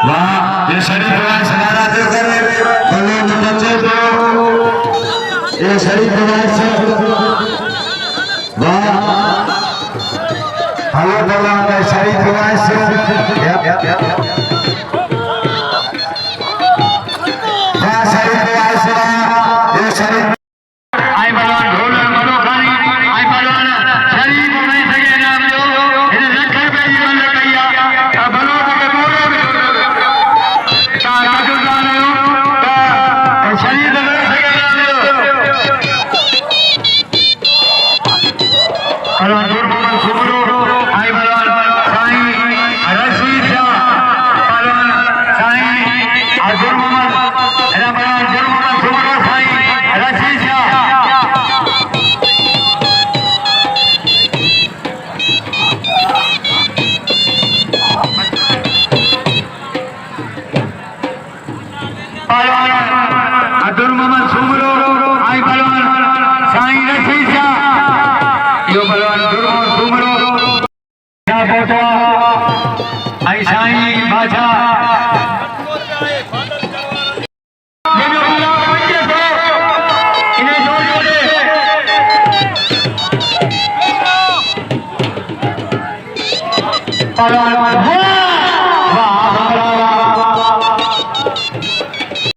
वाह ये शरीफ भाई सनारा देकर बलून बच्चे को ये शरीफ भाई से वाह हेलो बोला मैं शरीफ भाई से वाह शरीफ भाई से ये शरीफ आई बलवान ढोल मनो खानी आई बलवान शरीफ नहीं सके नाम जो इन्हें लखर पे जीवन लकैया बलवान के बोलो का काजुदान का शरीफ नहीं सके नाम जो बलवान ढोल मनो सुमरो आई बलवान साईं रशीद बलवान साईं अजूर मोहम्मद एरा बलवान ढोल मनो सुमरो साईं रशीद अब्दुल मोहम्मद सुमरो आई बलवान साईं रशीद यो बलवान अब्दुल मोहम्मद सुमरो क्या फोटो आई साईं बाजा इन्हें जोड़ जोड़े बलवान